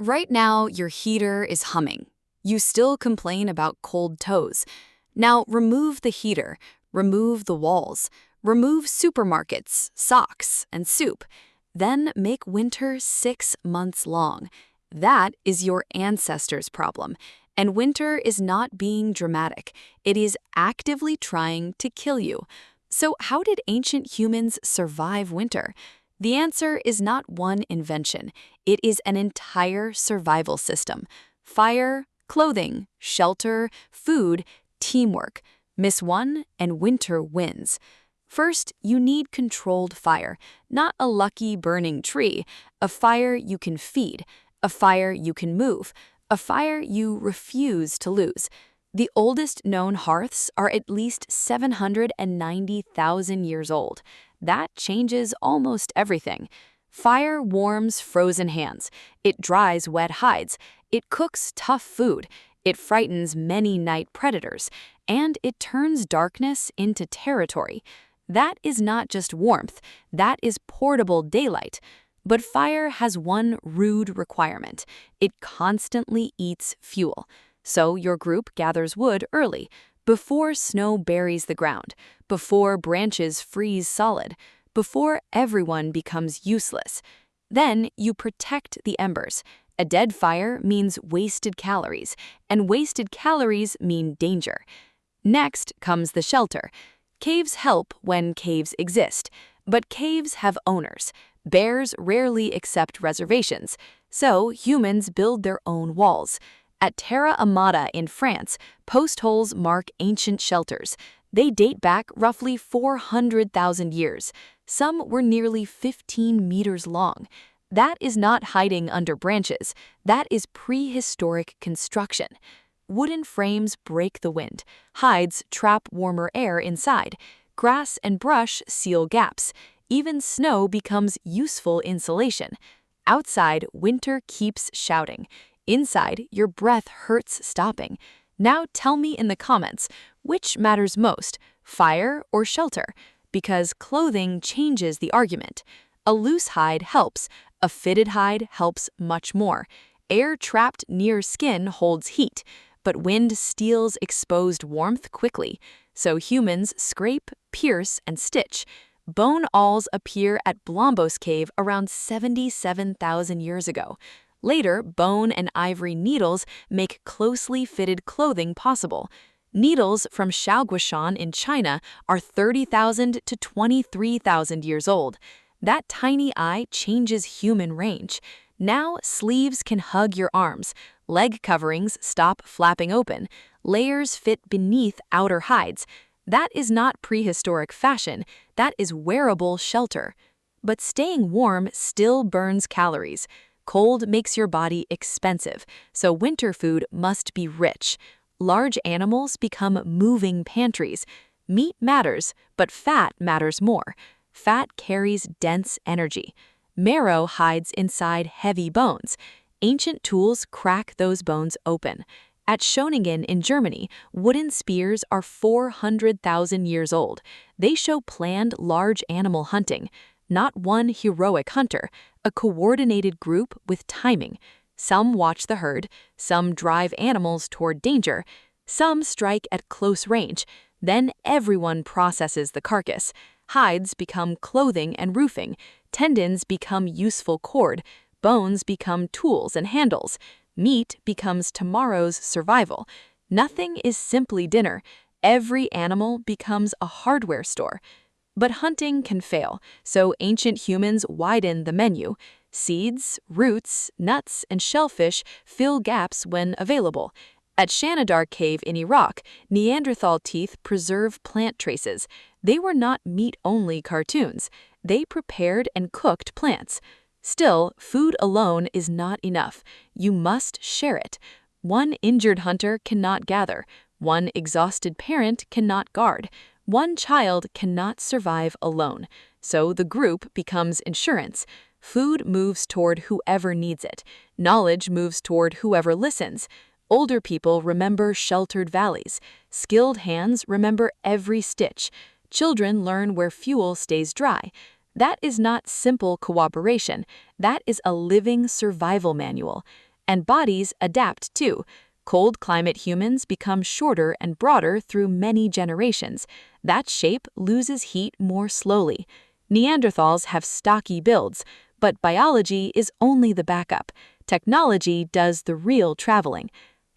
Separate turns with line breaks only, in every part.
Right now, your heater is humming. You still complain about cold toes. Now remove the heater, remove the walls, remove supermarkets, socks, and soup. Then make winter 6 months long. That is your ancestors' problem. And winter is not being dramatic. It is actively trying to kill you. So how did ancient humans survive winter? The answer is not one invention. It is an entire survival system. Fire, clothing, shelter, food, teamwork. Miss one, and winter wins. First, you need controlled fire, not a lucky burning tree, a fire you can feed, a fire you can move, a fire you refuse to lose. The oldest known hearths are at least 790,000 years old. That changes almost everything. Fire warms frozen hands. It dries wet hides. It cooks tough food. It frightens many night predators. And it turns darkness into territory. That is not just warmth. That is portable daylight. But fire has one rude requirement. It constantly eats fuel. So your group gathers wood early, before snow buries the ground, before branches freeze solid, before everyone becomes useless. Then you protect the embers. A dead fire means wasted calories, and wasted calories mean danger. Next comes the shelter. Caves help when caves exist, but caves have owners. Bears rarely accept reservations, so humans build their own walls. At Terra Amata in France, post holes mark ancient shelters. They date back roughly 400,000 years. Some were nearly 15 meters long. That is not hiding under branches. That is prehistoric construction. Wooden frames break the wind. Hides trap warmer air inside. Grass and brush seal gaps. Even snow becomes useful insulation. Outside, winter keeps shouting. Inside, your breath hurts stopping. Now tell me in the comments, which matters most, fire or shelter? Because clothing changes the argument. A loose hide helps. A fitted hide helps much more. Air trapped near skin holds heat, but wind steals exposed warmth quickly. So humans scrape, pierce, and stitch. Bone awls appear at Blombos Cave around 77,000 years ago. Later, bone and ivory needles make closely fitted clothing possible. Needles from Shaoguoshan in China are 30,000 to 23,000 years old. That tiny eye changes human range. Now, sleeves can hug your arms. Leg coverings stop flapping open. Layers fit beneath outer hides. That is not prehistoric fashion. That is wearable shelter. But staying warm still burns calories. Cold makes your body expensive, so winter food must be rich. Large animals become moving pantries. Meat matters, but fat matters more. Fat carries dense energy. Marrow hides inside heavy bones. Ancient tools crack those bones open. At Schöningen in Germany, wooden spears are 400,000 years old. They show planned large animal hunting. Not one heroic hunter, a coordinated group with timing. Some watch the herd, some drive animals toward danger, some strike at close range. Then everyone processes the carcass. Hides become clothing and roofing. Tendons become useful cord. Bones become tools and handles. Meat becomes tomorrow's survival. Nothing is simply dinner. Every animal becomes a hardware store. But hunting can fail, so ancient humans widen the menu. Seeds, roots, nuts, and shellfish fill gaps when available. At Shanidar Cave in Iraq, Neanderthal teeth preserve plant traces. They were not meat-only cartoons. They prepared and cooked plants. Still, food alone is not enough. You must share it. One injured hunter cannot gather. One exhausted parent cannot guard. One child cannot survive alone, so the group becomes insurance. Food moves toward whoever needs it. Knowledge moves toward whoever listens. Older people remember sheltered valleys. Skilled hands remember every stitch. Children learn where fuel stays dry. That is not simple cooperation. That is a living survival manual. And bodies adapt too. Cold climate humans become shorter and broader through many generations. That shape loses heat more slowly. Neanderthals have stocky builds, but biology is only the backup. Technology does the real traveling.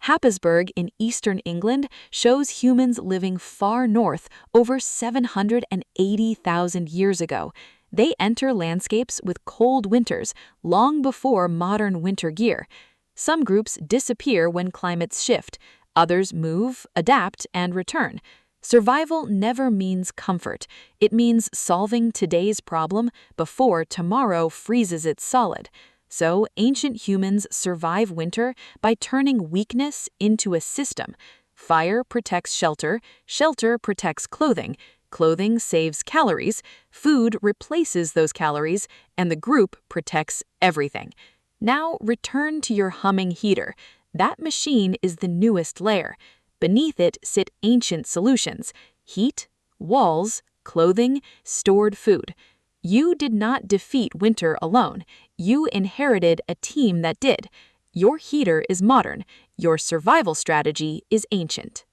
Happisburgh in eastern England shows humans living far north over 780,000 years ago. They enter landscapes with cold winters long before modern winter gear. Some groups disappear when climates shift. Others move, adapt, and return. Survival never means comfort. It means solving today's problem before tomorrow freezes it solid. So, ancient humans survive winter by turning weakness into a system. Fire protects shelter, shelter protects clothing, clothing saves calories, food replaces those calories, and the group protects everything. Now, return to your humming heater. That machine is the newest layer. Beneath it sit ancient solutions: heat, walls, clothing, stored food. You did not defeat winter alone. You inherited a team that did. Your heater is modern. Your survival strategy is ancient.